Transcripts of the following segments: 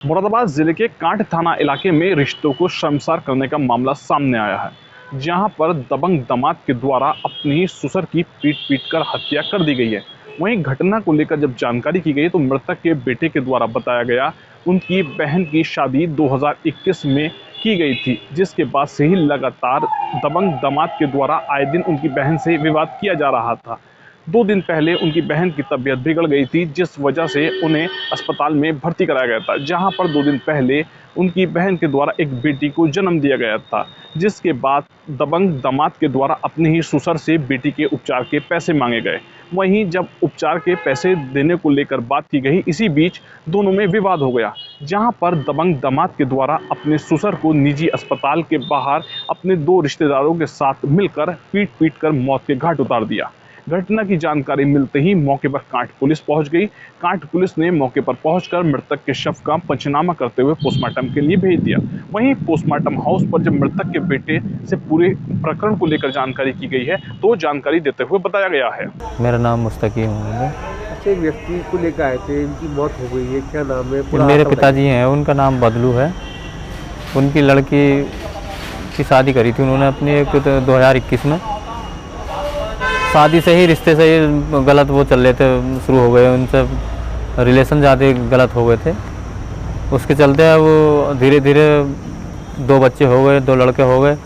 मुरादाबाद जिले के कांठ थाना इलाके में रिश्तों को शर्मसार करने का मामला सामने आया है, जहां पर दबंग दामाद के द्वारा अपनी ससुर की पीट कर हत्या कर दी गई है। वहीं घटना को लेकर जब जानकारी की गई तो मृतक के बेटे के द्वारा बताया गया उनकी बहन की शादी 2021 में की गई थी, जिसके बाद से ही लगातार दबंग दामाद के द्वारा आए दिन उनकी बहन से विवाद किया जा रहा था। 2 दिन पहले उनकी बहन की तबीयत बिगड़ गई थी, जिस वजह से उन्हें अस्पताल में भर्ती कराया गया था, जहां पर 2 दिन पहले उनकी बहन के द्वारा एक बेटी को जन्म दिया गया था, जिसके बाद दबंग दामाद के द्वारा अपने ही ससुर से बेटी के उपचार के पैसे मांगे गए। वहीं जब उपचार के पैसे देने को लेकर बात की गई, इसी बीच दोनों में विवाद हो गया, जहां पर दबंग दामाद के द्वारा अपने ससुर को निजी अस्पताल के बाहर अपने 2 रिश्तेदारों के साथ मिलकर पीट कर मौत के घाट उतार दिया। घटना की जानकारी मिलते ही मौके पर कांठ पुलिस पहुंच गई। कांठ पुलिस ने मौके पर पहुंचकर मृतक के शव का पंचनामा करते हुए पोस्टमार्टम के लिए भेज दिया। वहीं पोस्टमार्टम हाउस पर जब मृतक के बेटे से पूरे प्रकरण को लेकर जानकारी की गई है तो जानकारी देते हुए बताया गया है। मेरा नाम मुस्तकीम है। अच्छा, एक व्यक्ति को लेकर आए थे, इनकी मौत हो गई है, क्या नाम है? मेरे पिताजी हैं, उनका नाम बदलू है। उनकी लड़की की शादी करी थी उन्होंने अपनी 2021 में। शादी से ही रिश्ते से ही गलत वो चल रहे थे, शुरू हो गए, उनसे रिलेशन ज़्यादा गलत हो गए थे। उसके चलते वो धीरे धीरे 2 बच्चे हो गए, 2 लड़के हो गए।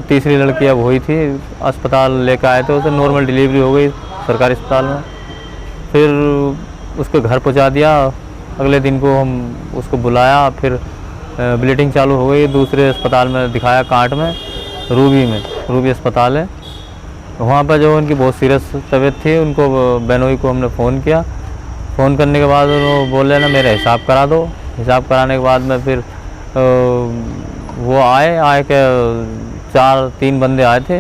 तीसरी लड़की अब हुई थी, अस्पताल लेकर आए थे, उसे नॉर्मल डिलीवरी हो गई सरकारी अस्पताल में। फिर उसको घर पहुंचा दिया। अगले दिन को हम उसको बुलाया, फिर ब्लीडिंग चालू हो गई। दूसरे अस्पताल में दिखाया, कांठ में, रूबी अस्पताल है। वहाँ पर जो उनकी बहुत सीरियस तबीयत थी, उनको बेनोई को हमने फ़ोन किया। फ़ोन करने के बाद उन्होंने बोले ना मेरा हिसाब करा दो। हिसाब कराने के बाद में फिर वो आए के 3 बंदे आए थे,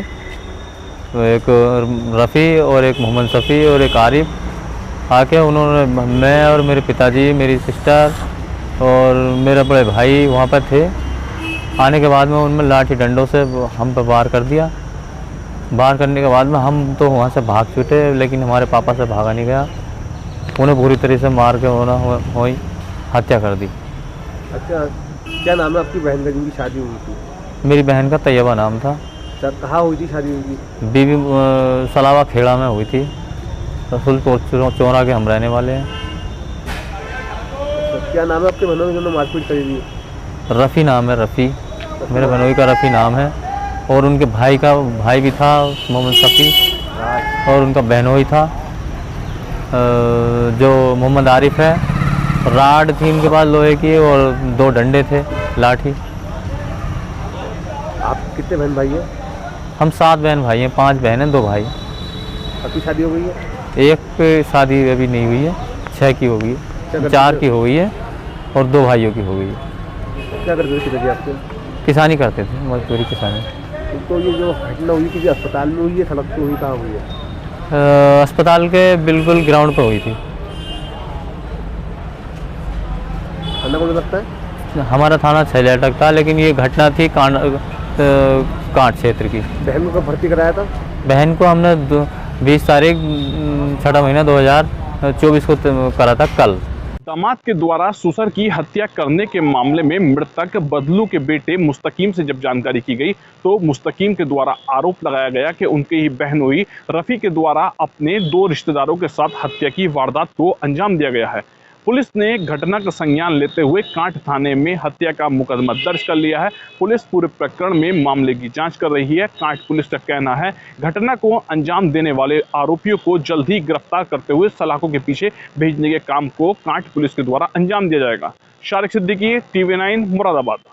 एक रफ़ी और एक मोहम्मद शफ़ी और एक आरिफ। आके उन्होंने, मैं और मेरे पिताजी, मेरी सिस्टर और मेरे बड़े भाई वहाँ पर थे। आने के बाद में उनमें लाठी डंडों से हम पर वार कर दिया। वार करने के बाद में हम तो वहाँ से भाग छूटे, लेकिन हमारे पापा से भागा नहीं गया। उन्हें पूरी तरह से मार के हुई हत्या कर दी। अच्छा, क्या नाम है आपकी बहन का जिनकी शादी हुई थी? मेरी बहन का तैयबा नाम था। कहाँ हुई थी शादी उनकी? बीबी सलावा खेड़ा में हुई थी। रसूलपुर चौरा के हम रहने वाले हैं। अच्छा, क्या नाम है आपके बहनों जिन्होंने मारपीट करी थी? रफ़ी नाम है, रफ़ी। मेरे बहनोई का रफ़ी नाम है। और उनके भाई भी था मोहम्मद शफ़ी, और उनका बहनोई था जो मोहम्मद आरिफ है। राड थी उनके पास लोहे की, और 2 डंडे थे, लाठी। आप कितने बहन भाई हैं? हम 7 बहन भाई हैं, 5 बहनें 2 भाई। आपकी शादी हो गई है? एक पे शादी अभी नहीं हुई है, 6 की हो गई है, 4 की हो गई है, और 2 भाइयों की हो गई है। क्या करते थे पिताजी आपके? किसानी करते थे, मजदूरी किसानी। तो ये जो घटना हुई थी अस्पताल में हुई है, सड़क पे हुई, कहाँ हुई है? अस्पताल के बिल्कुल ग्राउंड पर हुई थी। थाना कौन लगता है? हमारा थाना छैलाटक था, लेकिन ये घटना थी कांठ क्षेत्र की। बहन को कब भर्ती कराया था? बहन को हमने 20 तारीख 6 महीना 2024 को करा था, कल। दामाद के द्वारा ससुर की हत्या करने के मामले में मृतक बदलू के बेटे मुस्तकीम से जब जानकारी की गई तो मुस्तकीम के द्वारा आरोप लगाया गया कि उनके ही बहनोई रफ़ी के द्वारा अपने 2 रिश्तेदारों के साथ हत्या की वारदात को अंजाम दिया गया है। पुलिस ने घटना का संज्ञान लेते हुए कांठ थाने में हत्या का मुकदमा दर्ज कर लिया है। पुलिस पूरे प्रकरण में मामले की जांच कर रही है। कांठ पुलिस का कहना है घटना को अंजाम देने वाले आरोपियों को जल्द ही गिरफ्तार करते हुए सलाखों के पीछे भेजने के काम को कांठ पुलिस के द्वारा अंजाम दिया जाएगा। शारिक सिद्दीकी, TV9 मुरादाबाद।